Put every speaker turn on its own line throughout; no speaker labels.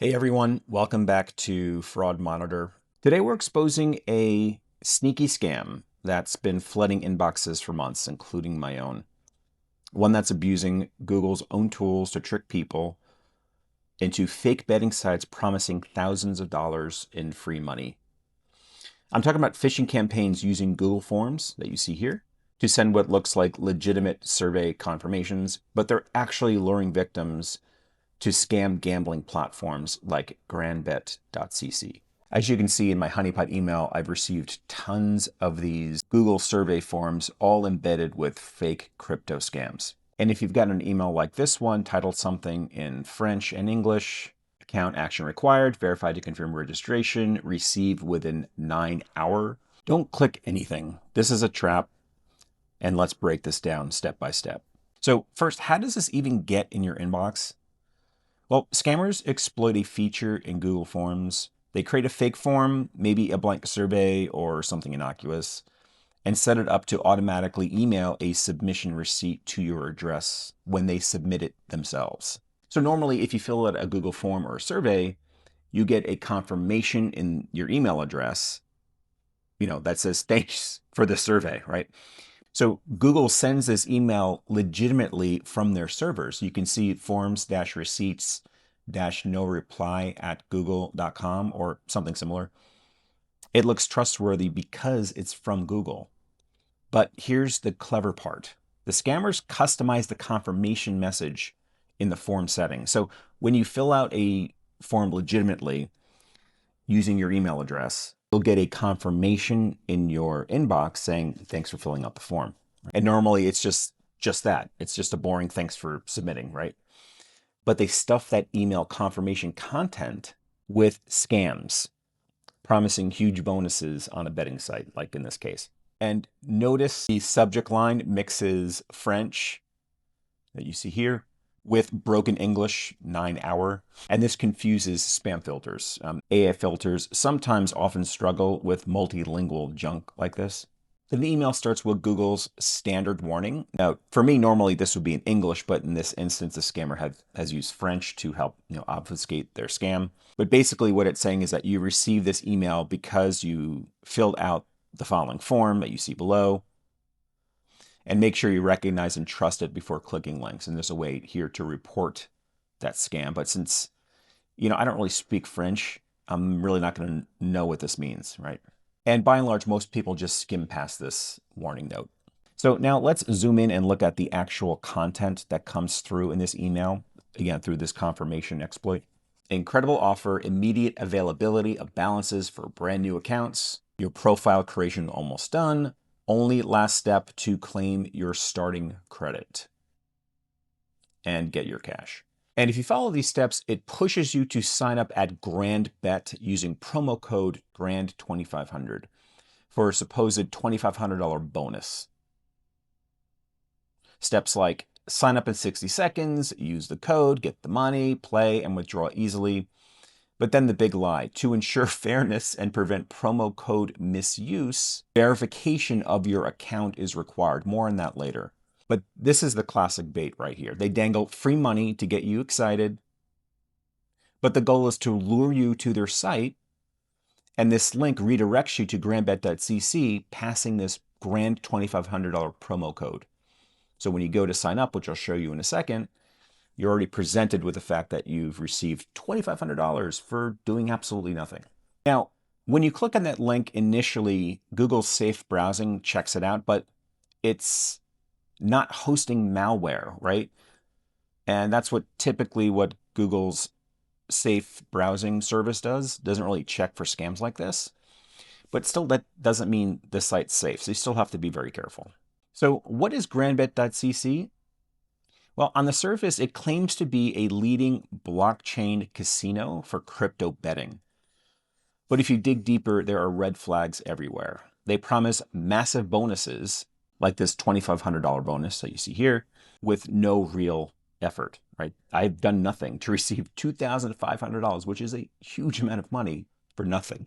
Hey everyone, welcome back to Fraud Monitor. Today we're exposing a sneaky scam that's been flooding inboxes for months, including my own. One that's abusing Google's own tools to trick people into fake betting sites promising thousands of dollars in free money. I'm talking about phishing campaigns using Google Forms that you see here to send what looks like legitimate survey confirmations, but they're actually luring victims to scam gambling platforms like GrandBet.cc. As you can see in my honeypot email, I've received tons of these Google survey forms, all embedded with fake crypto scams. And if you've got an email like this one, titled something in French and English, account action required, verify to confirm registration, receive within 9 hours, don't click anything. This is a trap, and let's break this down step by step. So first, how does this even get in your inbox? Well, scammers exploit a feature in Google Forms. They create a fake form, maybe a blank survey or something innocuous, and set it up to automatically email a submission receipt to your address when they submit it themselves. So normally, if you fill out a Google form or a survey, you get a confirmation in your email address, that says thanks for the survey, right? So Google sends this email legitimately from their servers. You can see forms-receipts-no reply at google.com or something similar. It looks trustworthy because it's from Google. But here's the clever part. The scammers customize the confirmation message in the form settings. So when you fill out a form legitimately using your email address, you'll get a confirmation in your inbox saying, thanks for filling out the form. And normally it's just that. It's just a boring thanks for submitting, right? But they stuff that email confirmation content with scams, promising huge bonuses on a betting site, like in this case. And notice the subject line mixes French that you see here with broken English, 9 hour. And this confuses spam filters. AI filters sometimes often struggle with multilingual junk like this. Then the email starts with Google's standard warning. Now, for me, normally this would be in English, but in this instance, the scammer has used French to help obfuscate their scam. But basically what it's saying is that you received this email because you filled out the following form that you see below. And make sure you recognize and trust it before clicking links. And there's a way here to report that scam. But since, I don't really speak French, I'm really not going to know what this means, right? And by and large, most people just skim past this warning note. So now let's zoom in and look at the actual content that comes through in this email, again, through this confirmation exploit. Incredible offer, immediate availability of balances for brand new accounts. Your profile creation almost done. Only last step to claim your starting credit and get your cash. And if you follow these steps, it pushes you to sign up at GrandBet using promo code GRAND2500 for a supposed $2,500 bonus. Steps like sign up in 60 seconds, use the code, get the money, play, and withdraw easily. But then the big lie, to ensure fairness and prevent promo code misuse, verification of your account is required. More on that later. But this is the classic bait right here. They dangle free money to get you excited, but the goal is to lure you to their site, and this link redirects you to GrandBet.cc, passing this grand $2,500 promo code. So when you go to sign up, which I'll show you in a second, you're already presented with the fact that you've received $2,500 for doing absolutely nothing. Now, when you click on that link initially, Google's safe browsing checks it out, but it's not hosting malware, right? And that's typically what Google's safe browsing service does. Doesn't really check for scams like this. But still, that doesn't mean the site's safe. So you still have to be very careful. So what is GrandBet.cc? Well, on the surface, it claims to be a leading blockchain casino for crypto betting. But if you dig deeper, there are red flags everywhere. They promise massive bonuses, like this $2,500 bonus that you see here, with no real effort, right? I've done nothing to receive $2,500, which is a huge amount of money for nothing.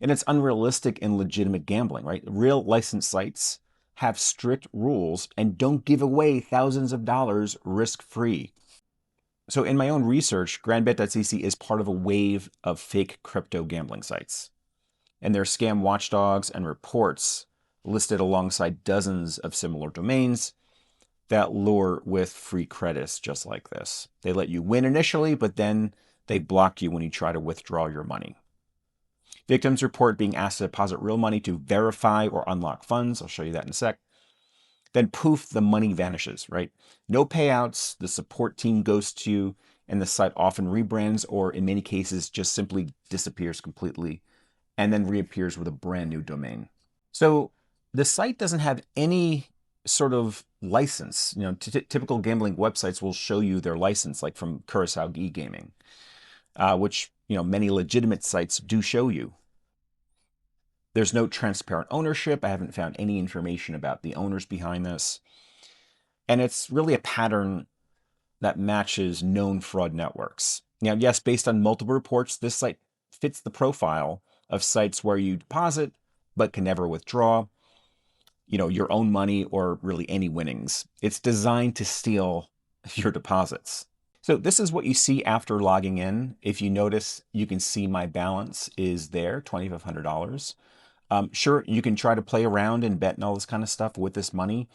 And it's unrealistic in legitimate gambling, right? Real licensed sites have strict rules and don't give away thousands of dollars risk-free. So in my own research, GrandBet.cc is part of a wave of fake crypto gambling sites. And their scam watchdogs and reports listed alongside dozens of similar domains that lure with free credits just like this. They let you win initially, but then they block you when you try to withdraw your money. Victims report being asked to deposit real money to verify or unlock funds. I'll show you that in a sec. Then poof, the money vanishes, right? No payouts, the support team ghosts you, and the site often rebrands or in many cases just simply disappears completely and then reappears with a brand new domain. So the site doesn't have any sort of license. You know, typical gambling websites will show you their license, like from Curacao e-gaming, which, you know, many legitimate sites do show you. There's no transparent ownership. I haven't found any information about the owners behind this. And it's really a pattern that matches known fraud networks. Now, yes, based on multiple reports, this site fits the profile of sites where you deposit but can never withdraw, you know, your own money or really any winnings. It's designed to steal your deposits. So this is what you see after logging in. If you notice, you can see my balance is there, $2,500. Sure, you can try to play around and bet and all this kind of stuff with this money,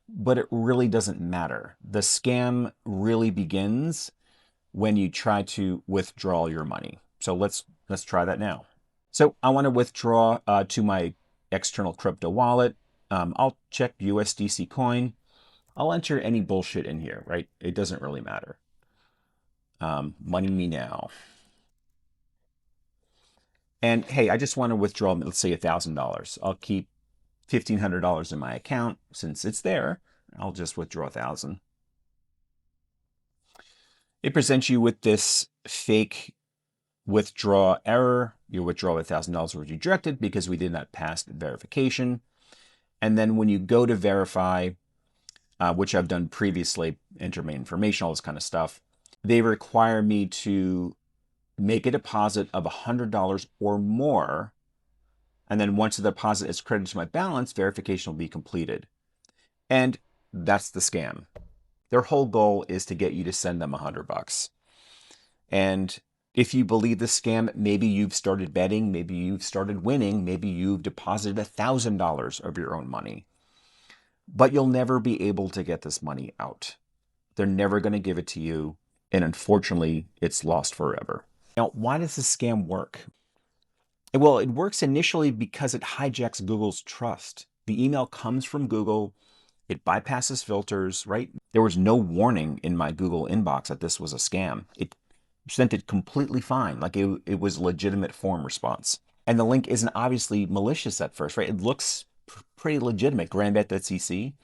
but it really doesn't matter. The scam really begins when you try to withdraw your money. So let's try that now. So I want to withdraw to my external crypto wallet. I'll check USDC coin. I'll enter any bullshit in here, right? It doesn't really matter. Money me now. And hey, I just want to withdraw, let's say $1,000. I'll keep $1,500 in my account since it's there. I'll just withdraw 1,000. It presents you with this fake withdraw error. Your withdrawal of $1,000 was rejected because we did not pass verification. And then when you go to verify, which I've done previously, enter my information, all this kind of stuff, they require me to make a deposit of $100 or more. And then once the deposit is credited to my balance, verification will be completed. And that's the scam. Their whole goal is to get you to send them $100. And if you believe the scam, maybe you've started betting, maybe you've started winning, maybe you've deposited $1,000 of your own money. But you'll never be able to get this money out. They're never going to give it to you. And unfortunately, it's lost forever. Now, why does this scam work? Well, it works initially because it hijacks Google's trust. The email comes from Google. It bypasses filters, right? There was no warning in my Google inbox that this was a scam. It sent it completely fine, like it was a legitimate form response. And the link isn't obviously malicious at first, right? It looks pretty legitimate, GrandBet.cc.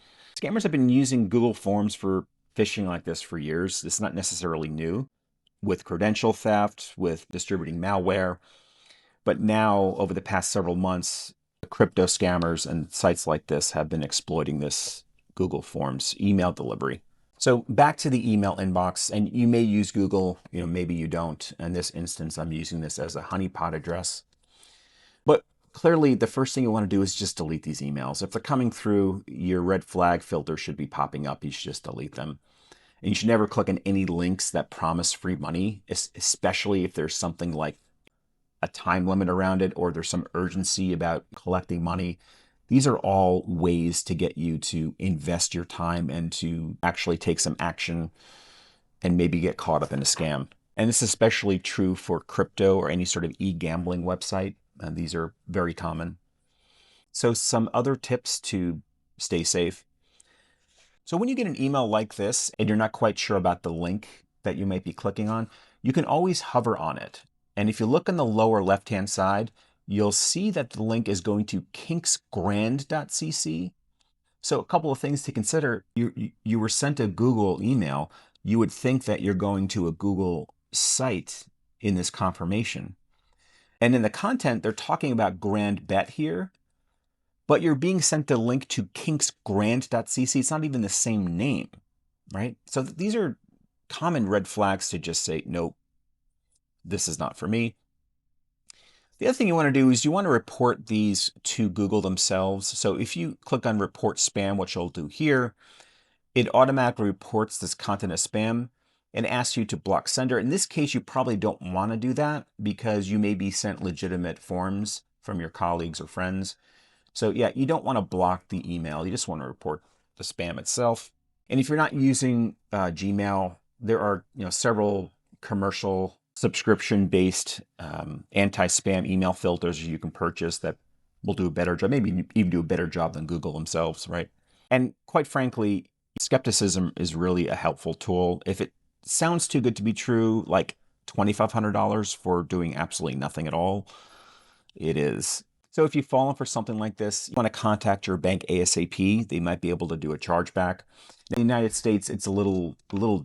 Scammers have been using Google Forms for phishing like this for years. It's not necessarily new, with credential theft, with distributing malware. But now, over the past several months, crypto scammers and sites like this have been exploiting this Google Forms email delivery. So back to the email inbox, and you may use Google, maybe you don't. In this instance, I'm using this as a honeypot address. But clearly, the first thing you want to do is just delete these emails. If they're coming through, your red flag filter should be popping up. You should just delete them. And you should never click on any links that promise free money, especially if there's something like a time limit around it or there's some urgency about collecting money. These are all ways to get you to invest your time and to actually take some action and maybe get caught up in a scam. And this is especially true for crypto or any sort of e-gambling website. And these are very common. So some other tips to stay safe. So when you get an email like this and you're not quite sure about the link that you might be clicking on, you can always hover on it. And if you look on the lower left-hand side, you'll see that the link is going to kinksgrand.cc. So a couple of things to consider. You were sent a Google email. You would think that you're going to a Google site in this confirmation. And in the content, they're talking about GrandBet here, but you're being sent a link to kinksgrand.cc. It's not even the same name, right? So these are common red flags to just say, nope, this is not for me. The other thing you want to do is you want to report these to Google themselves. So if you click on report spam, which you'll do here, it automatically reports this content as spam. and asks you to block sender. In this case, you probably don't want to do that because you may be sent legitimate forms from your colleagues or friends. So yeah, you don't want to block the email. You just want to report the spam itself. And if you're not using Gmail, there are several commercial subscription-based anti-spam email filters you can purchase that will do a better job, maybe even do a better job than Google themselves, right? And quite frankly, skepticism is really a helpful tool. If it sounds too good to be true, like $2,500 for doing absolutely nothing at all, it is. So if you've fallen for something like this, you want to contact your bank ASAP. They might be able to do a chargeback. In the United States, it's a little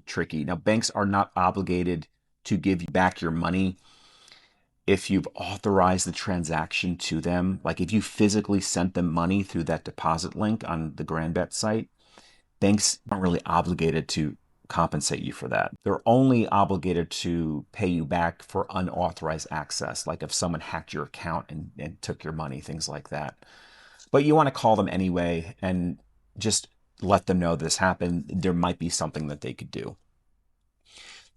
tricky. Now, banks are not obligated to give you back your money if you've authorized the transaction to them. Like if you physically sent them money through that deposit link on the GrandBet site, banks aren't really obligated to compensate you for that. They're only obligated to pay you back for unauthorized access, like if someone hacked your account and took your money, things like that. But you want to call them anyway and just let them know this happened. There might be something that they could do.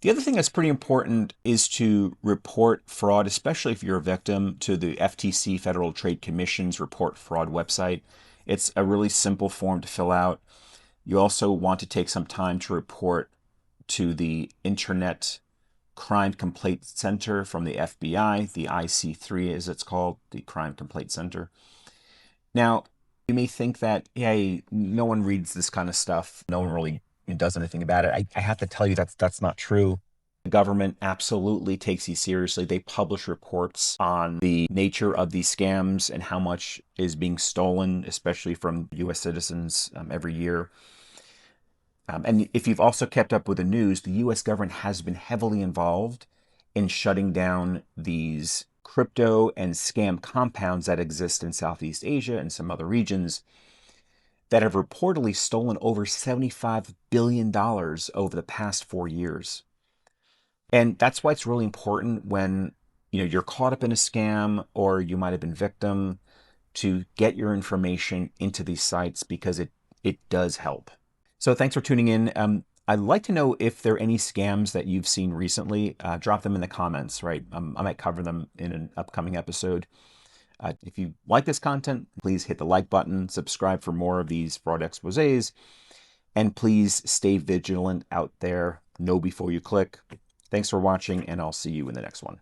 The other thing that's pretty important is to report fraud, especially if you're a victim, to the FTC, Federal Trade Commission's Report Fraud website. It's a really simple form to fill out. You also want to take some time to report to the Internet Crime Complaint Center from the FBI, the IC3 as it's called, the Crime Complaint Center. Now, you may think that, hey, no one reads this kind of stuff. No one really does anything about it. I have to tell you that's not true. The government absolutely takes these seriously. They publish reports on the nature of these scams and how much is being stolen, especially from U.S. citizens every year. And if you've also kept up with the news, the U.S. government has been heavily involved in shutting down these crypto and scam compounds that exist in Southeast Asia and some other regions that have reportedly stolen over $75 billion over the past 4 years. And that's why it's really important when you're caught up in a scam or you might have been victim to get your information into these sites because it does help. So thanks for tuning in. I'd like to know if there are any scams that you've seen recently. Drop them in the comments, right? I might cover them in an upcoming episode. If you like this content, please hit the like button, subscribe for more of these fraud exposés, and please stay vigilant out there. Know before you click. Thanks for watching, and I'll see you in the next one.